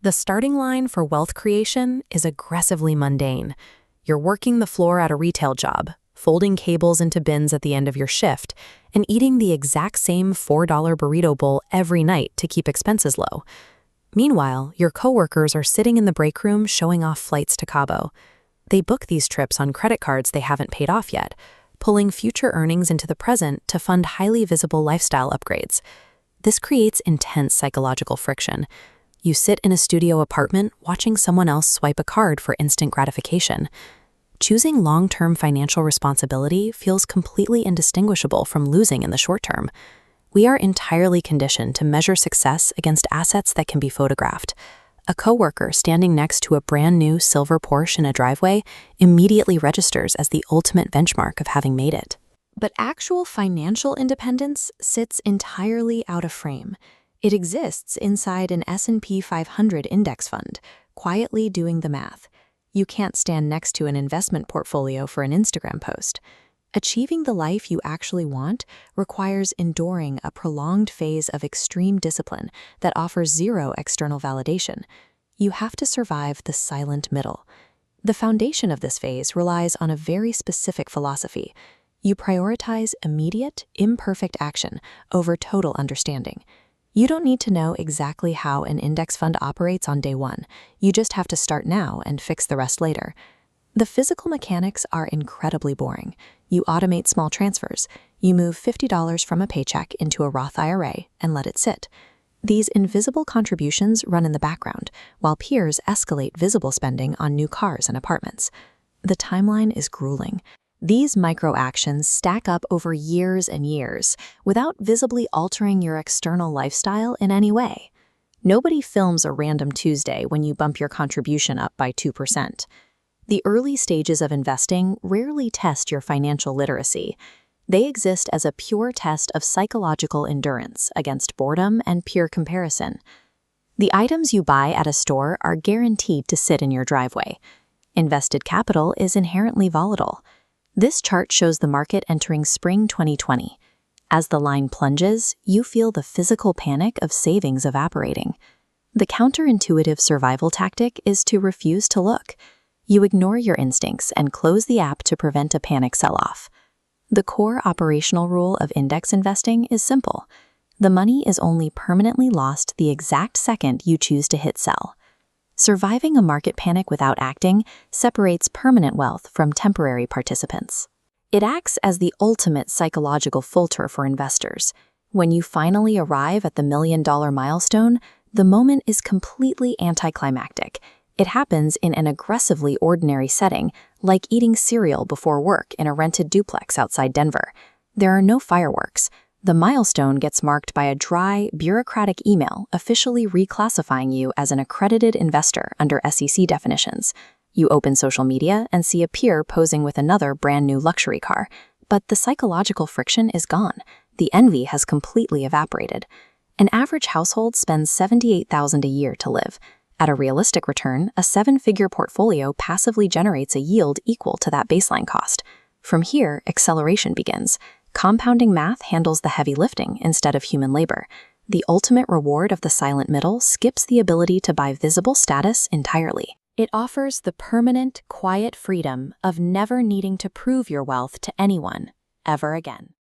The starting line for wealth creation is aggressively mundane. You're working the floor at a retail job, folding cables into bins at the end of your shift, and eating the exact same $4 burrito bowl every night to keep expenses low. Meanwhile, your coworkers are sitting in the break room showing off flights to Cabo. They book these trips on credit cards they haven't paid off yet, pulling future earnings into the present to fund highly visible lifestyle upgrades. This creates intense psychological friction. You sit in a studio apartment watching someone else swipe a card for instant gratification. Choosing long-term financial responsibility feels completely indistinguishable from losing in the short term. We are entirely conditioned to measure success against assets that can be photographed. A coworker standing next to a brand new silver Porsche in a driveway immediately registers as the ultimate benchmark of having made it. But actual financial independence sits entirely out of frame. It exists inside an S&P 500 index fund, quietly doing the math. You can't stand next to an investment portfolio for an Instagram post. Achieving the life you actually want requires enduring a prolonged phase of extreme discipline that offers zero external validation. You have to survive the silent middle. The foundation of this phase relies on a very specific philosophy. You prioritize immediate, imperfect action over total understanding. You don't need to know exactly how an index fund operates on day one. You just have to start now and fix the rest later. The physical mechanics are incredibly boring. You automate small transfers. You move $50 from a paycheck into a Roth IRA and let it sit. These invisible contributions run in the background, while peers escalate visible spending on new cars and apartments. The timeline is grueling. These micro-actions stack up over years and years without visibly altering your external lifestyle in any way. Nobody films a random Tuesday when you bump your contribution up by 2%. The early stages of investing rarely test your financial literacy. They exist as a pure test of psychological endurance against boredom and peer comparison. The items you buy at a store are guaranteed to sit in your driveway. Invested capital is inherently volatile. This chart shows the market entering spring 2020. As the line plunges, you feel the physical panic of savings evaporating. The counterintuitive survival tactic is to refuse to look. You ignore your instincts and close the app to prevent a panic sell-off. The core operational rule of index investing is simple. The money is only permanently lost the exact second you choose to hit sell. Surviving a market panic without acting separates permanent wealth from temporary participants. It acts as the ultimate psychological filter for investors. When you finally arrive at the million-dollar milestone, the moment is completely anticlimactic. It happens in an aggressively ordinary setting, like eating cereal before work in a rented duplex outside Denver. There are no fireworks. The milestone gets marked by a dry, bureaucratic email officially reclassifying you as an accredited investor under SEC definitions. You open social media and see a peer posing with another brand new luxury car. But the psychological friction is gone. The envy has completely evaporated. An average household spends $78,000 a year to live. At a realistic return, a 7-figure portfolio passively generates a yield equal to that baseline cost. From here, acceleration begins. Compounding math handles the heavy lifting instead of human labor. The ultimate reward of the silent middle skips the ability to buy visible status entirely. It offers the permanent, quiet freedom of never needing to prove your wealth to anyone, ever again.